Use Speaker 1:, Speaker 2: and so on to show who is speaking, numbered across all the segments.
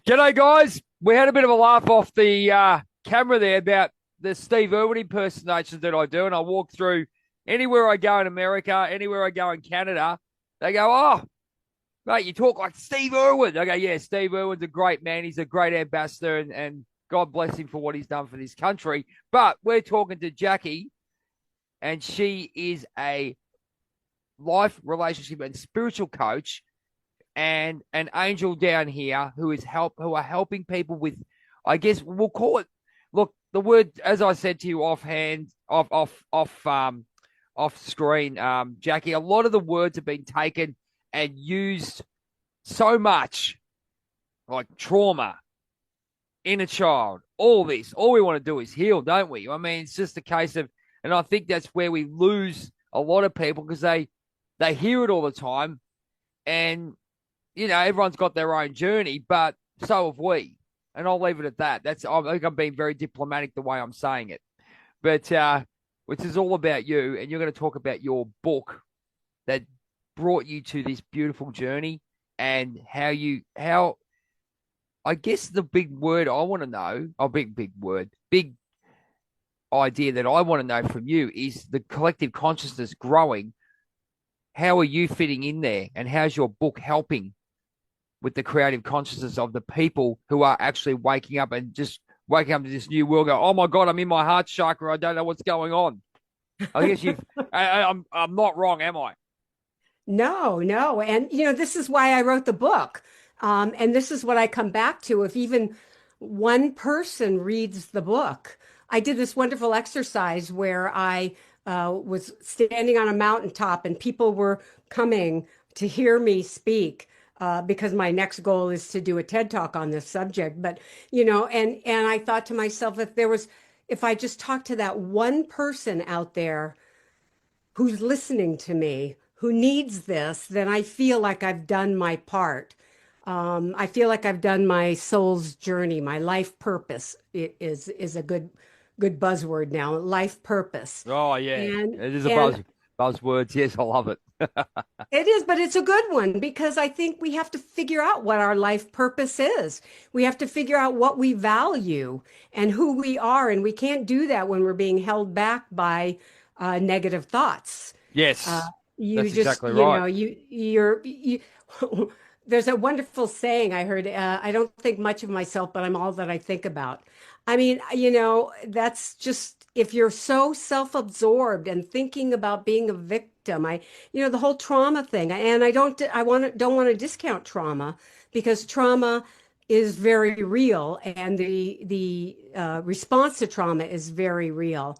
Speaker 1: G'day, guys. We had a bit of a laugh off the camera there about the Steve Irwin impersonations that I do, and I walk through anywhere I go in America, anywhere I go in Canada. They go, "Oh, mate, you talk like Steve Irwin." I go, "Yeah, Steve Irwin's a great man. He's a great ambassador, and God bless him for what he's done for this country." But we're talking to Jacquie, and she is a life, relationship, and spiritual coach and an angel down here who are helping people with, I guess we'll call it. Look, the word, as I said to you offhand, off screen, Jacquie. A lot of the words have been taken and used so much, like trauma, inner child, all this. All we want to do is heal, don't we? I mean, it's just a case of, and I think that's where we lose a lot of people because they hear it all the time, and everyone's got their own journey, but so have we. And I'll leave it at that. I think I'm being very diplomatic the way I'm saying it. But which is all about you, and you're going to talk about your book that brought you to this beautiful journey and how I guess the big word I want to know, big idea that I want to know from you is the collective consciousness growing. How are you fitting in there, and how's your book helping with the creative consciousness of the people who are actually waking up and just waking up to this new world? Go, oh my God, I'm in my heart chakra. I don't know what's going on. I guess I'm not wrong, am I?
Speaker 2: No, no. And, this is why I wrote the book. And this is what I come back to. If even one person reads the book, I did this wonderful exercise where I was standing on a mountaintop and people were coming to hear me speak. Because my next goal is to do a TED talk on this subject. But, and I thought to myself, if I just talked to that one person out there who's listening to me, who needs this, then I feel like I've done my part. I feel like I've done my soul's journey. My life purpose is a good buzzword now. Life purpose,
Speaker 1: Oh yeah,
Speaker 2: and
Speaker 1: it is a
Speaker 2: and
Speaker 1: buzzwords. Yes, I love it.
Speaker 2: it is, but it's a good one because I think we have to figure out what our life purpose is. We have to figure out what we value and who we are, and we can't do that when we're being held back by negative thoughts. Uh,
Speaker 1: Yes,
Speaker 2: you
Speaker 1: that's
Speaker 2: just,
Speaker 1: exactly right.
Speaker 2: there's a wonderful saying I heard, I don't think much of myself, but I'm all that I think about. I mean, that's just, if you're so self-absorbed and thinking about being a victim, the whole trauma thing, and don't want to discount trauma because trauma is very real and the response to trauma is very real.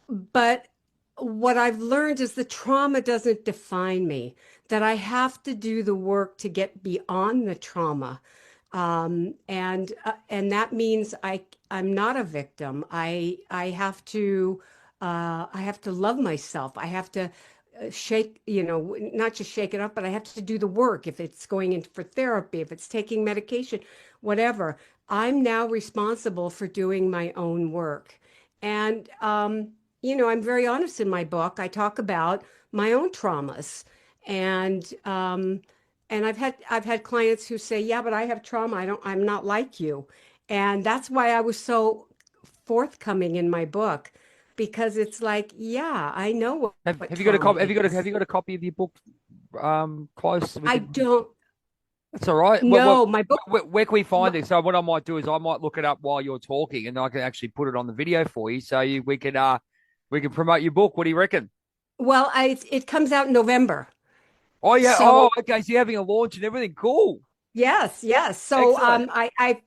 Speaker 2: But what I've learned is the trauma doesn't define me, that I have to do the work to get beyond the trauma. And that means I'm not a victim. I have to love myself. I have to shake, not just shake it up, but I have to do the work. If it's going in for therapy, if it's taking medication, whatever. I'm now responsible for doing my own work. And I'm very honest in my book. I talk about my own traumas, and I've had clients who say, "Yeah, but I have trauma. I'm not like you," and that's why I was so forthcoming in my book because it's like, yeah, I know what
Speaker 1: Have you got a
Speaker 2: trauma
Speaker 1: copy? Have
Speaker 2: is.
Speaker 1: you got a copy of your book close? So we
Speaker 2: I
Speaker 1: could.
Speaker 2: don't
Speaker 1: That's all right.
Speaker 2: know my book.
Speaker 1: Where can we
Speaker 2: My,
Speaker 1: find it? So what I might do is I might look it up while you're talking, and I can actually put it on the video for you, so we can promote your book. What do you reckon?
Speaker 2: well, it comes out in November,
Speaker 1: Oh yeah. Oh,
Speaker 2: so
Speaker 1: okay. So you're having a launch and everything. Cool.
Speaker 2: yes, yes. So
Speaker 1: Excellent.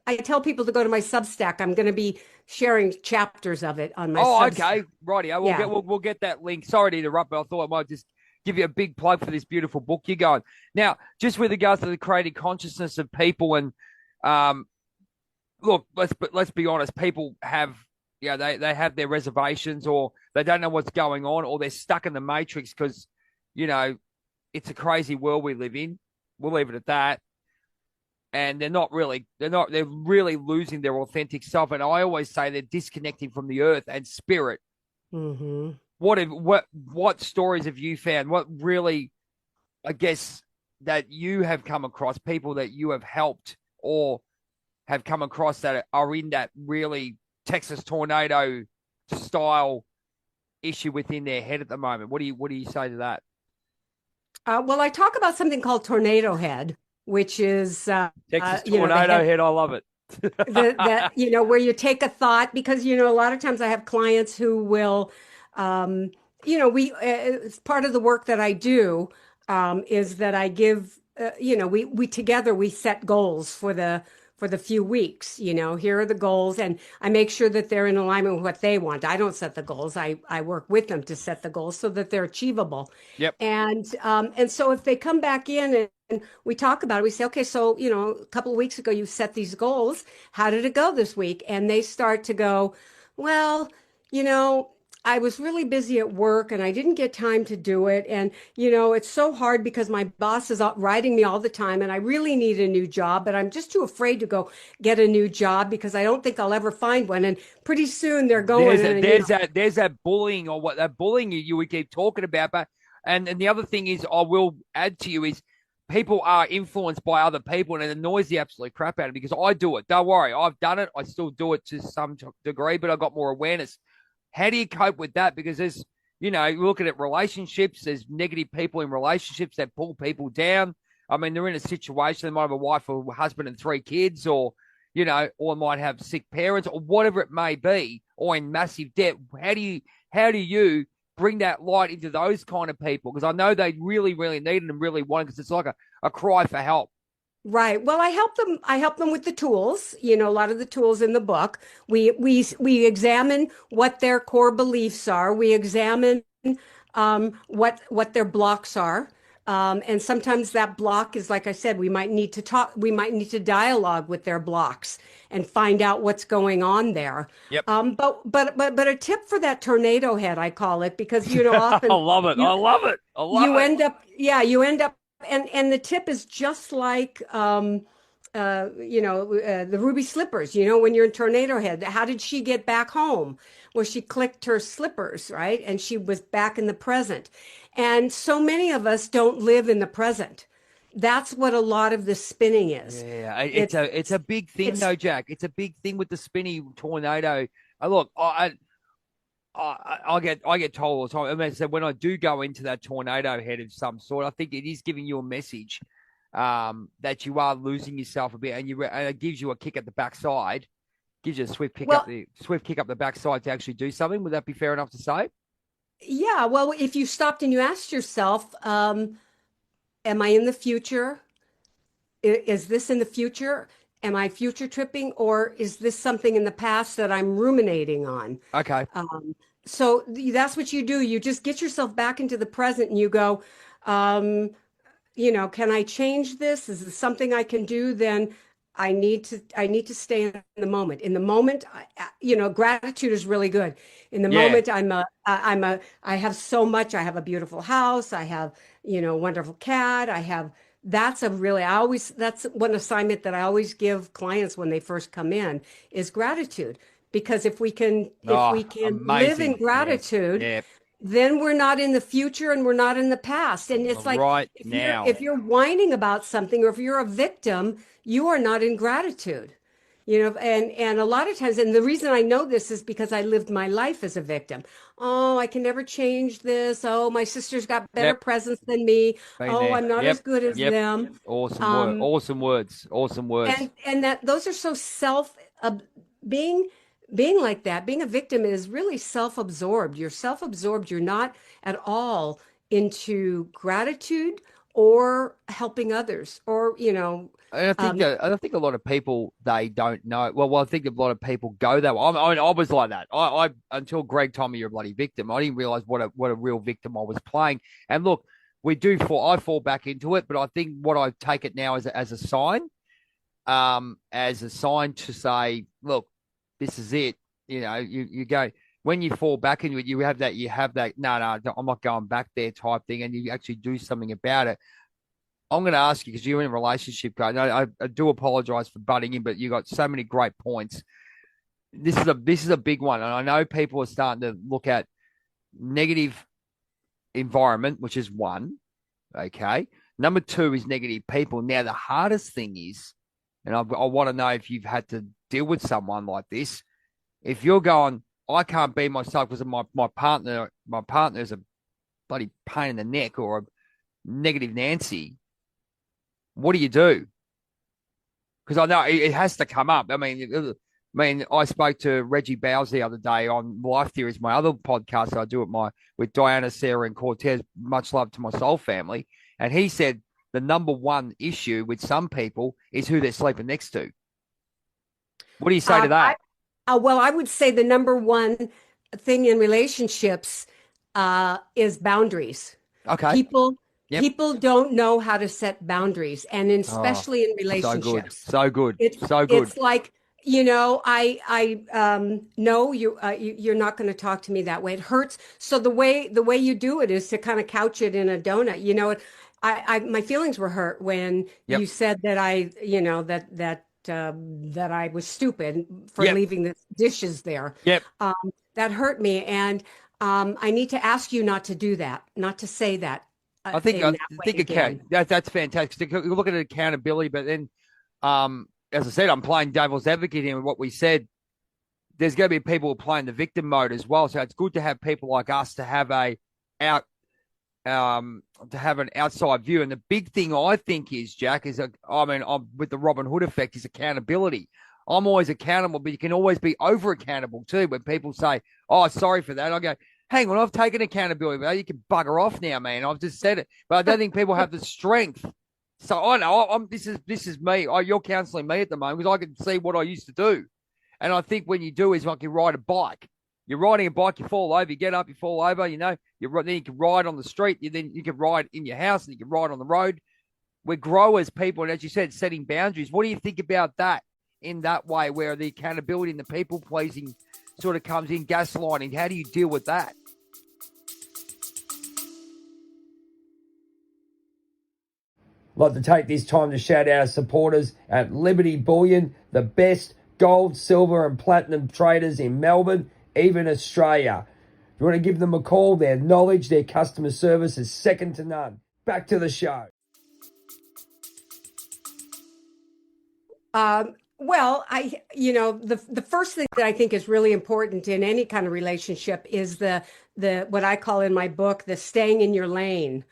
Speaker 2: I tell people to go to my Substack. I'm going to be sharing chapters of it on my
Speaker 1: Oh,
Speaker 2: Substack.
Speaker 1: okay. Righty.
Speaker 2: Yeah.
Speaker 1: We'll get that link. Sorry to interrupt, but I thought I might just give you a big plug for this beautiful book you're going. Now, just with regards to the creative consciousness of people and um look, let's be honest, people have they have their reservations or they don't know what's going on or they're stuck in the matrix because, you know, it's a crazy world we live in. We'll leave it at that. And they're really losing their authentic self. And I always say they're disconnecting from the earth and spirit.
Speaker 2: Hmm.
Speaker 1: What stories have you found? What really, I guess, that you have come across, people that you have helped or have come across that are in that really Texas tornado style issue within their head at the moment. What do you say to that?
Speaker 2: Well, I talk about something called tornado head, which is
Speaker 1: Texas
Speaker 2: the
Speaker 1: tornado
Speaker 2: head
Speaker 1: head, I love it.
Speaker 2: where you take a thought because a lot of times I have clients who will um we it's part of the work that I do is that I give we together we set goals for the few weeks. Here are the goals, and I make sure that they're in alignment with what they want. I don't set the goals. I work with them to set the goals so that they're achievable.
Speaker 1: Yep.
Speaker 2: And so if they come back in and we talk about it, we say, okay, so a couple of weeks ago you set these goals. How did it go this week? And they start to go, well, you know, I was really busy at work and I didn't get time to do it. And, it's so hard because my boss is out riding me all the time and I really need a new job, but I'm just too afraid to go get a new job because I don't think I'll ever find one. And pretty soon they're going
Speaker 1: There's that
Speaker 2: and,
Speaker 1: there's that bullying or what that bullying you would keep talking about. But and the other thing is I will add to you is people are influenced by other people and it annoys the absolute crap out of me because I do it. Don't worry, I've done it. I still do it to some degree, but I got more awareness. How do you cope with that? Because there's, you're looking at relationships, there's negative people in relationships that pull people down. I mean, they're in a situation, they might have a wife or husband and 3 kids, or might have sick parents or whatever it may be, or in massive debt. How do you bring that light into those kind of people? Because I know they really, really need it and really want it because it's like a cry for help.
Speaker 2: right. Well, I help them with the tools, a lot of the tools in the book. We examine what their core beliefs are. We examine what their blocks are. And sometimes that block is, like I said, we might need to dialogue with their blocks and find out what's going on there.
Speaker 1: Yep.
Speaker 2: But a tip for that tornado head, I call it, because
Speaker 1: I
Speaker 2: often
Speaker 1: love it. I
Speaker 2: you
Speaker 1: love it. I love
Speaker 2: you
Speaker 1: it.
Speaker 2: end up you end up and the tip is just like the ruby slippers, when you're in tornado head. How did she get back home? Well, she clicked her slippers, right? And she was back in the present. And so many of us don't live in the present. That's what a lot of the spinning is.
Speaker 1: Yeah,
Speaker 2: It's
Speaker 1: it's a big thing
Speaker 2: it's
Speaker 1: though, Jack. It's a big thing with the spinny tornado. Look, I get told all the time. I mean, so when I do go into that tornado head of some sort, I think it is giving you a message that you are losing yourself a bit, and it gives you a kick at the backside, gives you a
Speaker 2: well,
Speaker 1: swift kick up the backside to actually do something. Would that be fair enough to say?
Speaker 2: yeah. Well, if you stopped and you asked yourself, am I in the future? Is this in the future? Am I future tripping, or is this something in the past that I'm ruminating on?
Speaker 1: Okay.
Speaker 2: Um, so that's what you do. You just get yourself back into the present and you go, um, can I change this? Is this something I can do? Then I need to stay in the moment. In the moment, gratitude is really good. In the
Speaker 1: Yeah.
Speaker 2: moment, I have so much. I have a beautiful house. I have, wonderful cat. That's one assignment that I always give clients when they first come in is gratitude. Because if
Speaker 1: Oh,
Speaker 2: we can live in
Speaker 1: amazing. Yes.
Speaker 2: gratitude,
Speaker 1: Yeah.
Speaker 2: then we're not in the future and we're not in the past. And it's like
Speaker 1: Right now.
Speaker 2: if you're whining about something or if you're a victim, you are not in gratitude. And a lot of times, and the reason I know this is because I lived my life as a victim. Oh, I can never change this. Oh, my sister's got better
Speaker 1: Yep.
Speaker 2: presents than me.
Speaker 1: Been
Speaker 2: Oh,
Speaker 1: there.
Speaker 2: I'm not as
Speaker 1: Yep.
Speaker 2: good as
Speaker 1: Yep.
Speaker 2: them.
Speaker 1: Awesome word.
Speaker 2: Um,
Speaker 1: Awesome words. Awesome words.
Speaker 2: and that those are so being being like that, being a victim is really self-absorbed. You're self-absorbed. You're not at all into gratitude or helping others or
Speaker 1: And
Speaker 2: um,
Speaker 1: I think a lot of people they don't know. Well, I think a lot of people go that way. I was like that. I until Greg told me you're a bloody victim. I didn't realize what a real victim I was playing. And look, I fall back into it, but I think what I take it now as a sign to say, look, this is it. You go when you fall back into it, you have that. No, I'm not going back there type thing, and you actually do something about it. I'm going to ask you because you're in a relationship, coach. I do apologize for butting in, but you got so many great points. This is a big one, and I know people are starting to look at negative environment, which is one. Okay, number two is negative people. Now the hardest thing is and I want to know if you've had to deal with someone like this. If you're going, I can't be myself because of my partner's a bloody pain in the neck or a negative Nancy. What do you do? Because I know it has to come up. I spoke to Reggie Bowes the other day on Life Theories, my other podcast I do with Diana, Sarah, and Cortez. Much love to my soul family, and he said the number one issue with some people is who they're sleeping next to. What do you say to that?
Speaker 2: Well, I would say the number one thing in relationships is boundaries.
Speaker 1: Okay.
Speaker 2: People
Speaker 1: Yep.
Speaker 2: people don't know how to set boundaries, and especially in relationships.
Speaker 1: So good.
Speaker 2: It's like, no, you're not going to talk to me that way. It hurts. So the way you do it is to kind of couch it in a donut. My feelings were hurt when
Speaker 1: Yep.
Speaker 2: you said that that I was stupid for
Speaker 1: Yep.
Speaker 2: leaving the dishes there.
Speaker 1: Yep.
Speaker 2: That hurt me, and I need to ask you not to do that, not to say that
Speaker 1: I think
Speaker 2: in that way again.
Speaker 1: that's fantastic. You look at accountability, but then, as I said, I'm playing devil's advocate here with what we said. There's going to be people who are playing the victim mode as well. So it's good to have people like us to have an outside view. And the big thing I think is, Jack, I'm with the Robin Hood effect, is accountability. I'm always accountable, but you can always be over accountable too. When people say, "Oh, sorry for that," I go, "Hang on, I've taken accountability, but you can bugger off now, man. I've just said it." But I don't think people have the strength. So I know this is me. You're counseling me at the moment because I can see what I used to do. And I think when you do is like you ride a bike. You're riding a bike, you fall over, you get up, you fall over. Then you can ride on the street. Then you can ride in your house, and you can ride on the road. We're growers, people, and as you said, setting boundaries. What do you think about that in that way, where the accountability and the people pleasing sort of comes in, gaslighting? How do you deal with that?
Speaker 3: I'd like to take this time to shout out our supporters at Liberty Bullion, the best gold, silver and platinum traders in Melbourne, even Australia. If you want to give them a call, their knowledge, their customer service is second to none. Back to the show.
Speaker 2: Well, the first thing that I think is really important in any kind of relationship is the what I call in my book, the staying in your lane.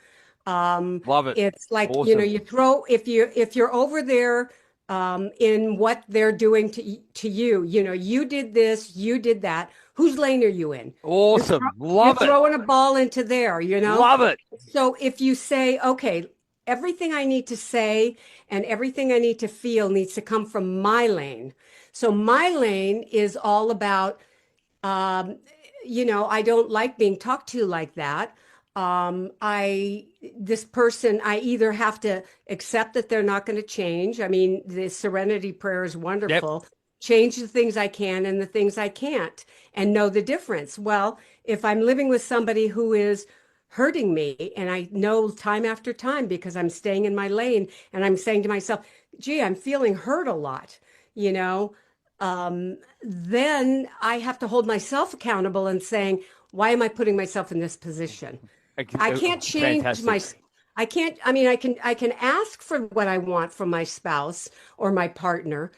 Speaker 1: Love it.
Speaker 2: It's like,
Speaker 1: Awesome.
Speaker 2: you throw, if you're over there in what they're doing to you, you did this, you did that. Whose lane are you in?
Speaker 1: Awesome. Love
Speaker 2: You're throwing a ball into there,
Speaker 1: Love it.
Speaker 2: So if you say, okay, everything I need to say and everything I need to feel needs to come from my lane. So my lane is all about, I don't like being talked to like that. This person, I either have to accept that they're not going to change. I mean, the serenity prayer is wonderful. Yep. Change the things I can and the things I can't, and know the difference. Well, if I'm living with somebody who is hurting me, and I know time after time because I'm staying in my lane, and I'm saying to myself, gee, I'm feeling hurt a lot, then I have to hold myself accountable and saying, why am I putting myself in this position? I can't change I can ask for what I want from my spouse or my partner,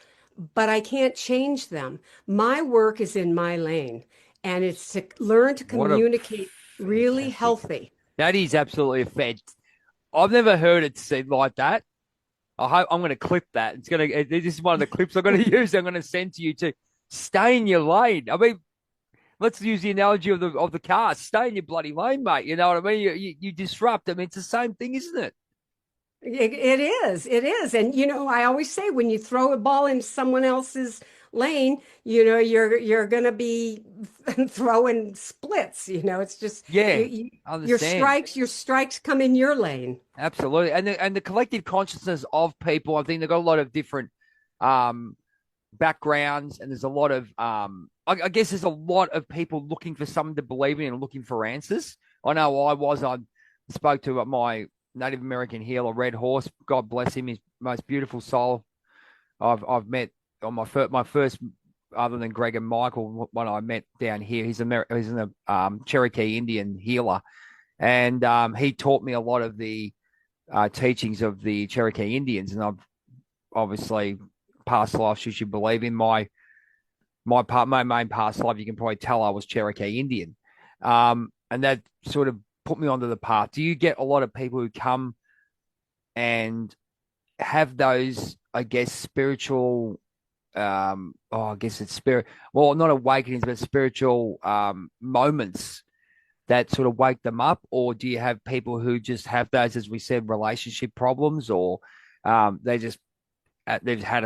Speaker 2: but I can't change them. My work is in my lane, and it's to learn to communicate really healthy.
Speaker 1: That is absolutely a fed. I've never heard it said like that. I hope I'm going to clip that. This is one of the clips I'm going to use. I'm going to send to you to stay in your lane. I mean, let's use the analogy of the car. Stay in your bloody lane, mate. You know what I mean? You disrupt. I mean, it's the same thing, isn't it?
Speaker 2: It is. And, I always say when you throw a ball in someone else's lane, you're going to be throwing splits. It's just, your strikes come in your lane.
Speaker 1: Absolutely. And the collective consciousness of people, I think they've got a lot of different backgrounds, and there's a lot of I guess there's a lot of people looking for something to believe in and looking for answers. I know I spoke to my Native American healer, Red Horse. God bless him. He's the most beautiful soul I've met on my first, other than Greg and Michael, when I met down here. He's a Cherokee Indian healer, and he taught me a lot of the teachings of the Cherokee Indians, and I've obviously past lives you should believe in. My main past life, you can probably tell I was Cherokee Indian. And that sort of put me onto the path. Do you get a lot of people who come and have those, I guess, spiritual, I guess it's spirit, well, not awakenings, but spiritual moments that sort of wake them up? Or do you have people who just have those, as we said, relationship problems, or they've had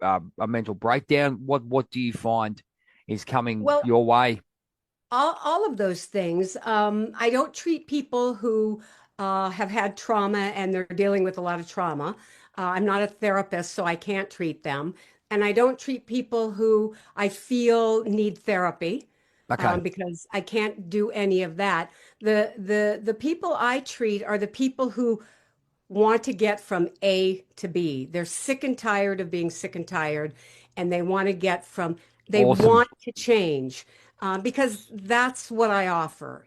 Speaker 1: a mental breakdown? What do you find is coming
Speaker 2: Well,
Speaker 1: your way?
Speaker 2: all of those things. I don't treat people who have had trauma and they're dealing with a lot of trauma. I'm not a therapist, so I can't treat them. And I don't treat people who I feel need therapy
Speaker 1: Okay.
Speaker 2: because I can't do any of that. The people I treat are the people who want to get from A to B. They're sick and tired of being sick and tired, and they want to get from, they
Speaker 1: Awesome.
Speaker 2: want to change because that's what I offer.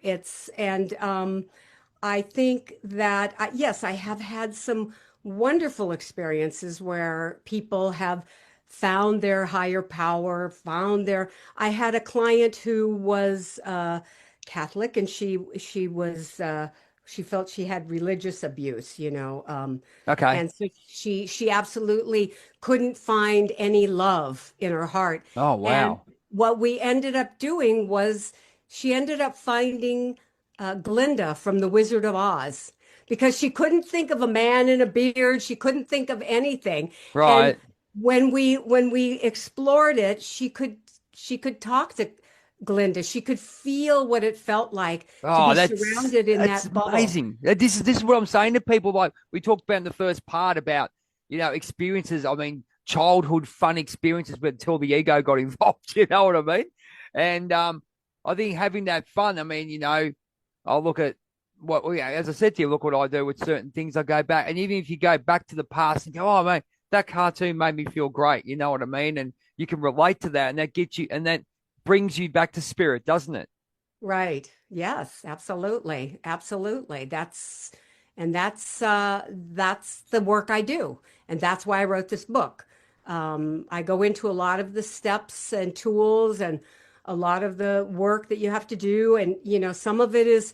Speaker 2: I think that, yes, I have had some wonderful experiences where people have found their higher power, found their. I had a client who was Catholic, and she felt she had religious abuse,
Speaker 1: Okay.
Speaker 2: and so she absolutely couldn't find any love in her heart.
Speaker 1: Oh,
Speaker 2: And
Speaker 1: wow.
Speaker 2: what we ended up doing was she ended up finding Glinda from The Wizard of Oz because she couldn't think of a man in a beard. She couldn't think of anything. And
Speaker 1: Right.
Speaker 2: when we explored it, she could talk to Glinda. She could feel what it felt like to
Speaker 1: Oh,
Speaker 2: be
Speaker 1: that's
Speaker 2: surrounded in
Speaker 1: that's
Speaker 2: that bubble.
Speaker 1: amazing. This is what I'm saying to people. Like we talked about in the first part about, experiences. I mean, childhood fun experiences, but until the ego got involved, you know what I mean? And I think having that fun. I mean, I'll look at as I said to you, look what I do with certain things. I go back, and even if you go back to the past and go, oh man, that cartoon made me feel great. You know what I mean? And you can relate to that, and that gets you, and that brings you back to spirit, doesn't it?
Speaker 2: Right. Yes, absolutely. Absolutely. That's the work I do. And that's why I wrote this book. I go into a lot of the steps and tools and a lot of the work that you have to do. And, some of it is,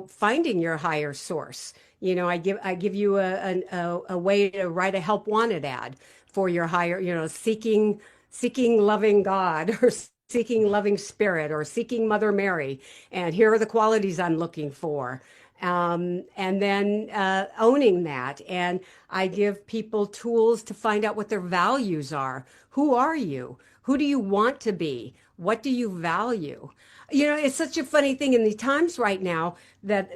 Speaker 2: finding your higher source. I give you a way to write a help wanted ad for your higher, seeking loving God or seeking loving spirit or seeking Mother Mary. And here are the qualities I'm looking for. And then owning that. And I give people tools to find out what their values are. Who are you? Who do you want to be? What do you value? It's such a funny thing in the times right now that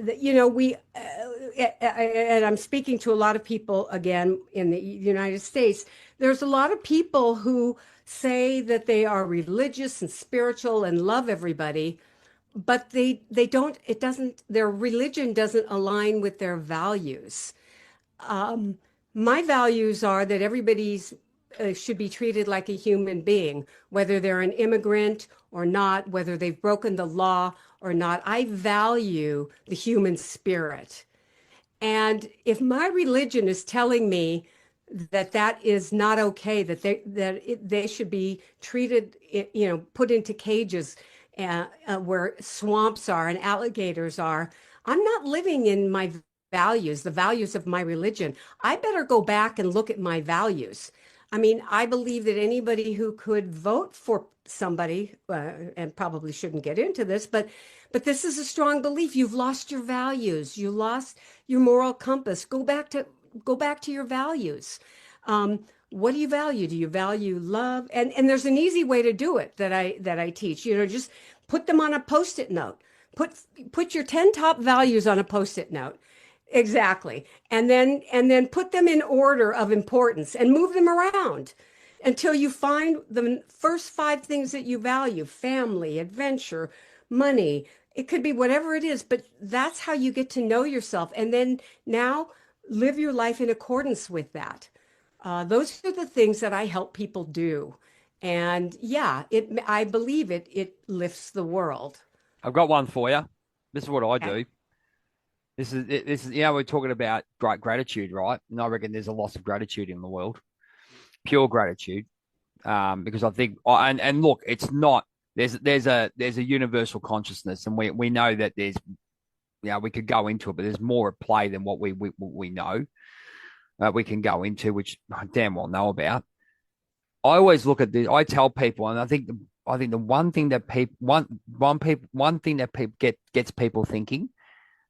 Speaker 2: and I'm speaking to a lot of people again in the United States. There's a lot of people who say that they are religious and spiritual and love everybody, but they don't, it doesn't, their religion doesn't align with their values. Um, my values are that everybody's should be treated like a human being, whether they're an immigrant or not, whether they've broken the law or not. I value the human spirit. And if my religion is telling me that that is not okay, they should be treated, put into cages where swamps are and alligators are, I'm not living in my values, the values of my religion. I better go back and look at my values. I mean, I believe that anybody who could vote for somebody, and probably shouldn't get into this, but this is a strong belief. You've lost your values. You lost your moral compass. Go back to your values. What do you value? Do you value love? And there's an easy way to do it that I teach. Just put them on a post-it note. Put your 10 top values on a post-it note. Exactly. And then put them in order of importance and move them around until you find the first five things that you value: family, adventure, money. It could be whatever it is, but that's how you get to know yourself. And then now live your life in accordance with that. Those are the things that I help people do. And yeah, I believe it lifts the world.
Speaker 1: I've got one for you. This is what I
Speaker 2: Okay.
Speaker 1: do. This is we're talking about great gratitude, right? And I reckon there's a loss of gratitude in the world. pure gratitude, because I think, and look, it's not, there's a universal consciousness, and we know that there's, we could go into it, but there's more at play than what we know. We can go into, which I damn well know about. I always look at this. I tell people, and I think the one thing that people gets people thinking,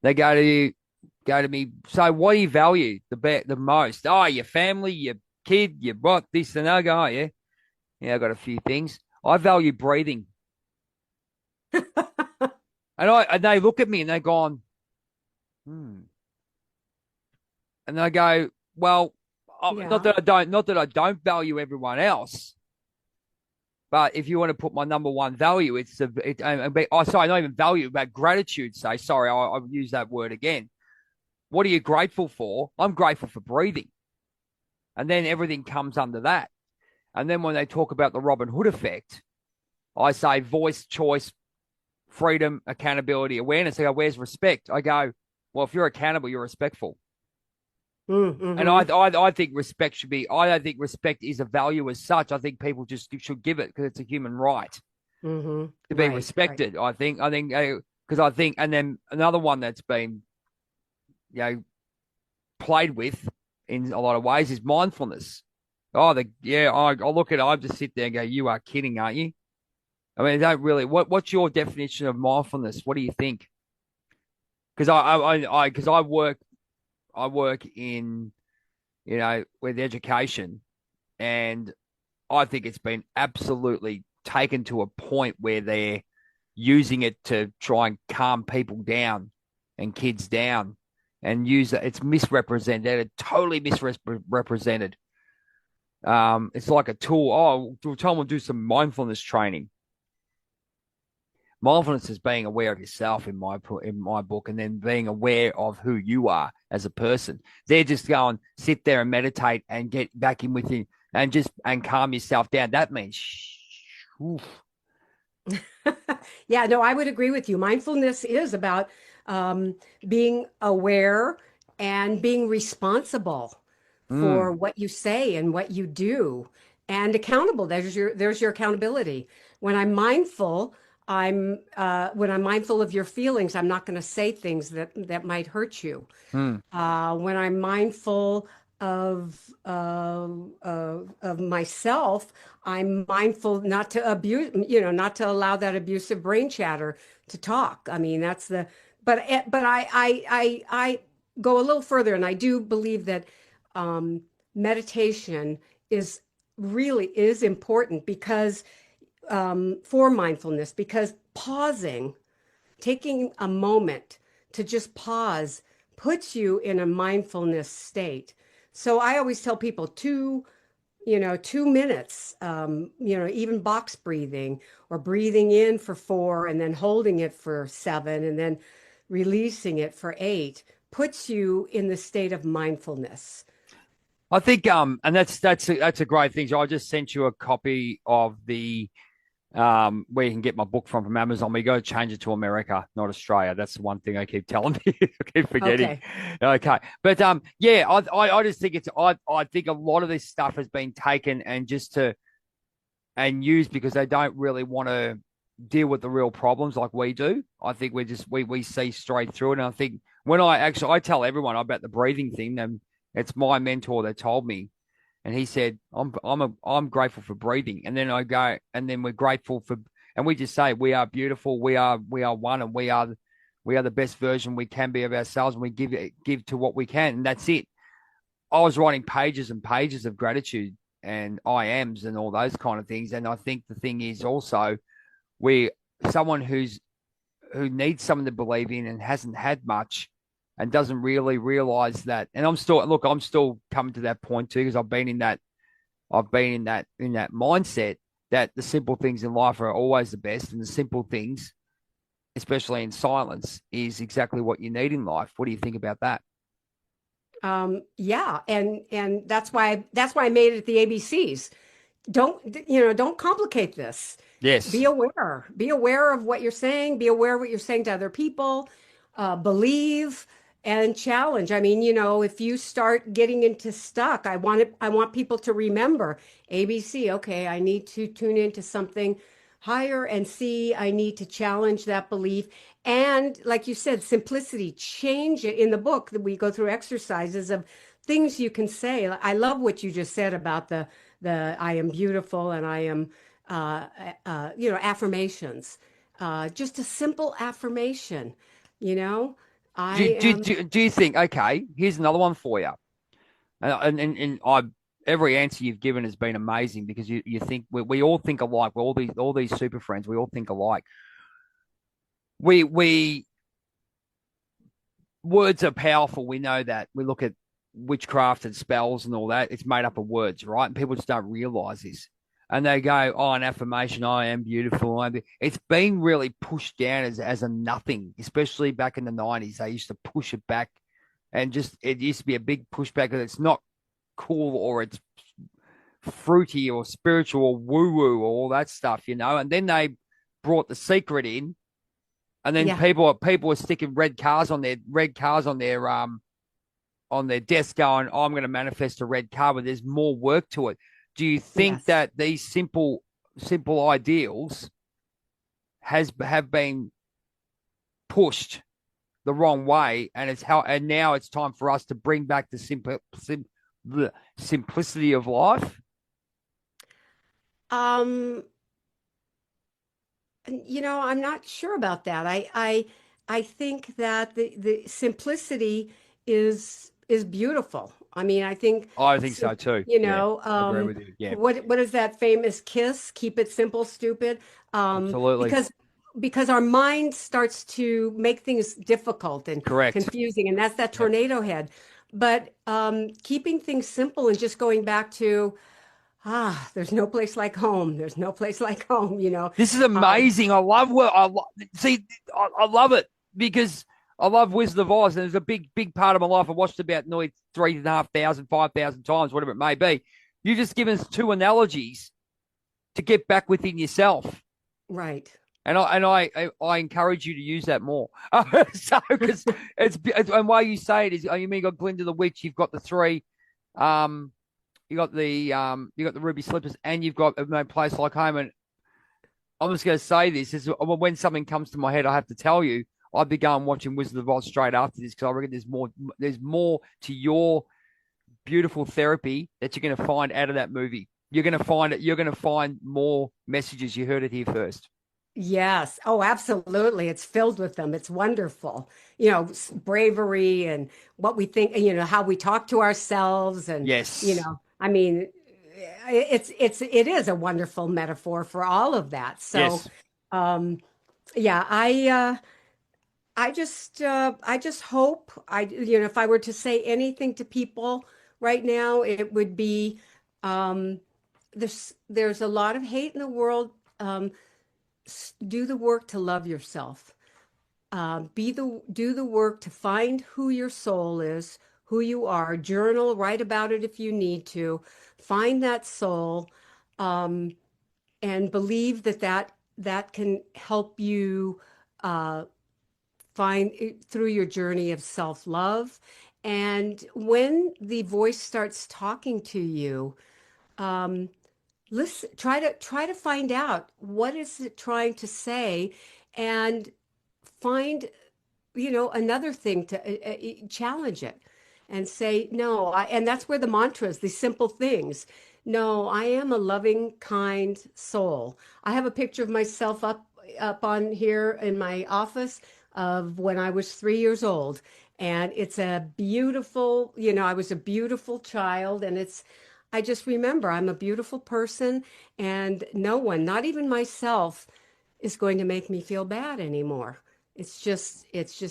Speaker 1: they go to me. So, what do you value the most? Oh, your family, your kid, your what, this and that. I go, oh, yeah, I got a few things. I value breathing, and they look at me and they're gone, and I go, well, not that I don't value everyone else, but if you want to put my number one value, sorry, not even value, but gratitude. Sorry, I'll use that word again. What are you grateful for? I'm grateful for breathing, and then everything comes under that. And then when they talk about the Robin Hood effect, I say voice, choice, freedom, accountability, awareness. They go, where's respect? I go, well, if you're accountable, you're respectful.
Speaker 2: Mm-hmm.
Speaker 1: And I think respect should be, I don't think respect is a value as such. I think people just should give it because it's a human right to be respected. Right. I think, because I think, and then another one that's been, played with in a lot of ways is mindfulness. I look at it, I just sit there and go, you are kidding, aren't you? I mean, don't really, what's your definition of mindfulness? What do you think? Because I work in, with education, and I think it's been absolutely taken to a point where they're using it to try and calm people down and kids down, and use it. It's misrepresented, totally misrepresented. It's like a tool. Oh, we'll tell them we'll do some mindfulness training. Mindfulness is being aware of yourself in my book, and then being aware of who you are as a person. They're just going, sit there and meditate and get back in with you and calm yourself down. That means, oof.
Speaker 2: Yeah, no, I would agree with you. Mindfulness is about being aware and being responsible for what you say and what you do, and accountable. There's your accountability. When I'm mindful, when I'm mindful of your feelings, I'm not going to say things that might hurt you. When I'm mindful of myself, I'm mindful not to abuse, not to allow that abusive brain chatter to talk. I mean, that's but I go a little further, and I do believe that meditation is important because for mindfulness, because taking a moment to just pause puts you in a mindfulness state. So I always tell people 2 minutes, even box breathing, or breathing in for 4 and then holding it for 7 and then releasing it for 8 puts you in the state of mindfulness.
Speaker 1: I think, and that's a great thing. So I just sent you a copy of the where you can get my book from Amazon. We got to change it to America, not Australia. That's the one thing I keep telling you. I keep forgetting. Okay. But I just think I think a lot of this stuff has been taken and used because they don't really want to deal with the real problems like we do. I think we see straight through it. And I think when I tell everyone about the breathing thing, and it's my mentor that told me. And he said, I'm grateful for breathing. And then I go, and then we're grateful for, and we just say, we are beautiful. We are one, and we are the best version we can be of ourselves. And we give to what we can. And that's it. I was writing pages and pages of gratitude and I ams and all those kind of things. And I think the thing is also someone who needs something to believe in and hasn't had much, and doesn't really realize that. And I'm still coming to that point too, because I've been in that mindset that the simple things in life are always the best, and the simple things, especially in silence, is exactly what you need in life. What do you think about that?
Speaker 2: Yeah, and that's why I made it the ABCs. Don't complicate this.
Speaker 1: Yes.
Speaker 2: Be aware of what you're saying. Be aware of what you're saying to other people. Believe. and challenge. I mean, if you start getting into stuck, I want people to remember ABC. Okay, I need to tune into something higher, and C, I need to challenge that belief. And like you said, simplicity, change it. In the book that we go through exercises of things you can say. I love what you just said about the I am beautiful and I am affirmations. Just a simple affirmation, you know, I am.
Speaker 1: Do you think? Okay, here's another one for you. And I every answer you've given has been amazing because you think we all think alike. We're all these super friends. We all think alike. We words are powerful. We know that. We look at witchcraft and spells and all that. It's made up of words, right? And people just don't realize this. And they go, "Oh, an affirmation. I am beautiful." It's been really pushed down as a nothing, especially back in the 90s. They used to push it back, and just it used to be a big pushback because it's not cool or it's fruity or spiritual or woo woo or all that stuff, And then they brought The Secret in, and then
Speaker 2: Yeah.
Speaker 1: people are sticking red cars on their desk, going, "Oh, I'm going to manifest a red car," but there's more work to it. Do you think
Speaker 2: Yes.
Speaker 1: that these simple ideals have been pushed the wrong way, and now it's time for us to bring back the simplicity of life?
Speaker 2: Um, I'm not sure about that. I think that the simplicity is beautiful. I mean, I think,
Speaker 1: I think so too.
Speaker 2: you
Speaker 1: Yeah,
Speaker 2: know,
Speaker 1: I agree with you. Yeah,
Speaker 2: what is that famous kiss? Keep it simple, stupid.
Speaker 1: absolutely
Speaker 2: Because our mind starts to make things difficult and
Speaker 1: correct.
Speaker 2: confusing, and that's that
Speaker 1: Yep.
Speaker 2: tornado head. But keeping things simple and just going back to, there's no place like home. There's no place like home.
Speaker 1: This is
Speaker 2: Um,
Speaker 1: amazing. I love see. I love it because I love Wizard of Oz, and it's a big part of my life. I watched about nearly 3,500, 5,000 times, whatever it may be. You just given us two analogies to get back within yourself.
Speaker 2: right.
Speaker 1: And I encourage you to use that more. So because and why you say it is, you mean you got Glinda the Witch, you've got the three, you got the ruby slippers, and you've got No Place Like Home. And I'm just going to say this is when something comes to my head, I have to tell you, I'd be going watching Wizard of Oz straight after this because I reckon there's more to your beautiful therapy that you're going to find out of that movie. You're going to find it. You're going to find more messages. You heard it here first.
Speaker 2: Yes. Oh, absolutely. It's filled with them. It's wonderful. Bravery and what we think, how we talk to ourselves and,
Speaker 1: Yes.
Speaker 2: I mean, it is a wonderful metaphor for all of that. So,
Speaker 1: Yes.
Speaker 2: um, yeah, I just hope if I were to say anything to people right now, it would be, um, there's a lot of hate in the world. Do the work to love yourself. Do the work to find who your soul is, who you are. Journal, write about it if you need to. Find that soul, um, and believe that can help you uh, find through your journey of self-love. And when the voice starts talking to you, um, listen, try to find out what is it trying to say, and find another thing to challenge it and say no. And that's where the mantras, these simple things. No, I am a loving, kind soul. I have a picture of myself up on here in my office of when I was 3 years old. And it's a beautiful, I was a beautiful child, and I just remember I'm a beautiful person, and no one, not even myself, is going to make me feel bad anymore. It's just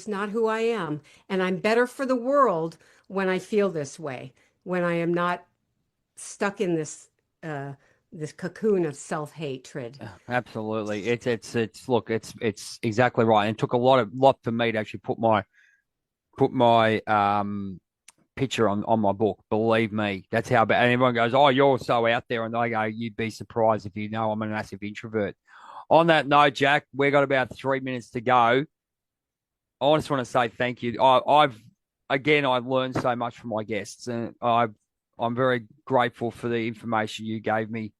Speaker 2: not who I am. And I'm better for the world when I feel this way, when I am not stuck in uh, this cocoon of self-hatred.
Speaker 1: Absolutely. It's look, it's exactly right. And it took a lot for me to actually put my picture on my book. Believe me, that's how bad. And everyone goes, "Oh, you're so out there," and I go, "You'd be surprised if you know I'm a massive introvert." On that note, Jack, we got about 3 minutes to go. I just want to say thank you. I've again, I learned so much from my guests, and I'm very grateful for the information you gave me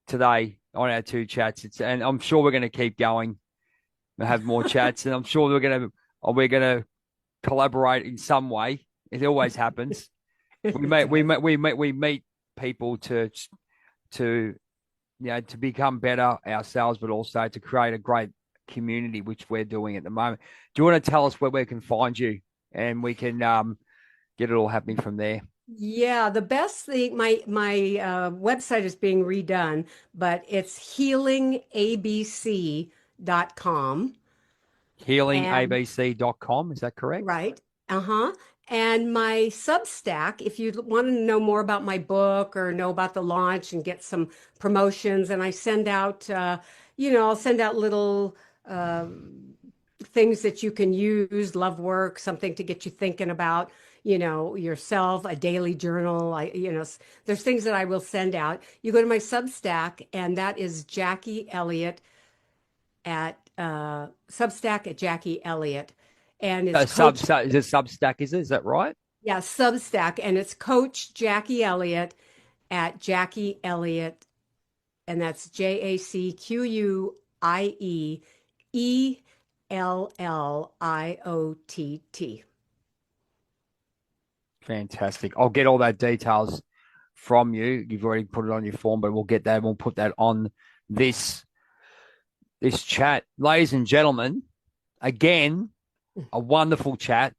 Speaker 1: today on our two chats. And I'm sure we're going to keep going and have more chats, and I'm sure we're going to collaborate in some way. It always happens. We meet people to become better ourselves, but also to create a great community, which we're doing at the moment. Do you want to tell us where we can find you, and we can get it all happening from there?
Speaker 2: Yeah, the best thing, my website is being redone, but it's healingabc.com.
Speaker 1: Healingabc.com, is that correct?
Speaker 2: Right. Uh-huh. And my Substack, if you want to know more about my book or know about the launch and get some promotions, and I send out, I'll send out little things that you can use, love work, something to get you thinking about, yourself, a daily journal. There's things that I will send out. You go to my Substack, and that is Jacquie Elliott at Substack at Jacquie Elliott. And it's
Speaker 1: Substack, is that right?
Speaker 2: Yeah, Substack, and it's Coach Jacquie Elliott at Jacquie Elliott, and that's JACQUIEELLIOTT.
Speaker 1: Fantastic. I'll get all that details from you. You've already put it on your form, but we'll get that. We'll put that on this chat. Ladies and gentlemen, again, a wonderful chat.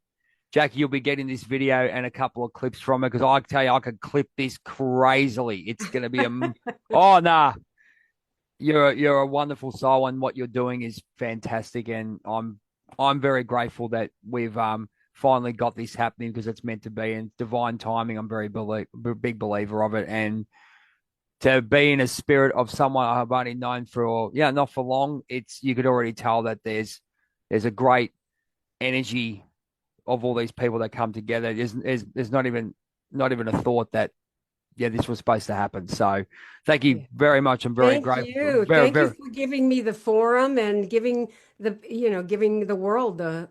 Speaker 1: Jacquie, you'll be getting this video and a couple of clips from it, because I tell you, I could clip this crazily. It's going to be oh, nah. You're a wonderful soul, and what you're doing is fantastic. And I'm very grateful that we've finally got this happening, because it's meant to be, and divine timing. I'm very big believer of it. And to be in a spirit of someone I've only known for, not for long, you could already tell that there's a great energy of all these people that come together. There's not even a thought that this was supposed to happen. So thank you very much. I'm very grateful.
Speaker 2: Thank you for giving me the forum and giving the world the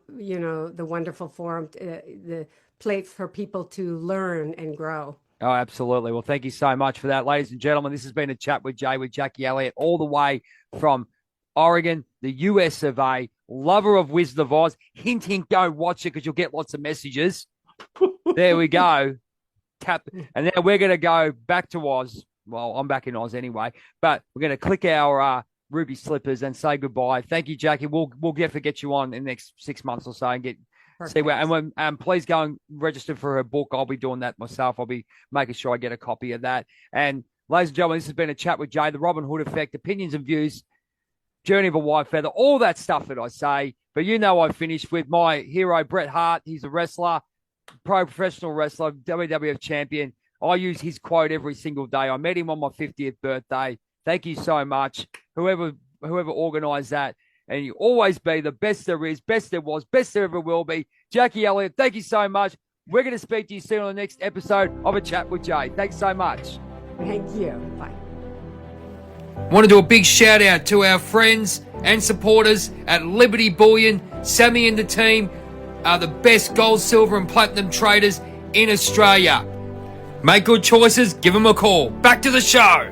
Speaker 2: wonderful forum, the place for people to learn and grow.
Speaker 1: Oh, absolutely. Well, thank you so much for that, ladies and gentlemen. This has been a chat with Jacquie Elliott, all the way from Oregon, the US of A, lover of Wizard of Oz. Hint, hint, go watch it, because you'll get lots of messages. There we go. Tap. And now we're going to go back to Oz. Well, I'm back in Oz anyway, but we're going to click our ruby slippers and say goodbye. Thank you, Jacquie. We'll get to get you on in the next 6 months or so and see where. And please go and register for her book. I'll be doing that myself. I'll be making sure I get a copy of that. And ladies and gentlemen, this has been a chat with Jay, the Robin Hood Effect, opinions and views, journey of a Whitefeather, all that stuff that I say. But I finished with my hero, Bret Hart. He's a wrestler, professional wrestler, WWF champion. I use his quote every single day. I met him on my 50th birthday. Thank you so much, whoever organized that. And you always be the best there is, best there was, best there ever will be. Jacquie Elliott, thank you so much. We're going to speak to you soon on the next episode of A Chat with Jay. Thanks so much.
Speaker 2: Thank you. Bye.
Speaker 3: Want to do a big shout out to our friends and supporters at Liberty Bullion. Sammy and the team are the best gold, silver and platinum traders in Australia. Make good choices, give them a call. Back to the show.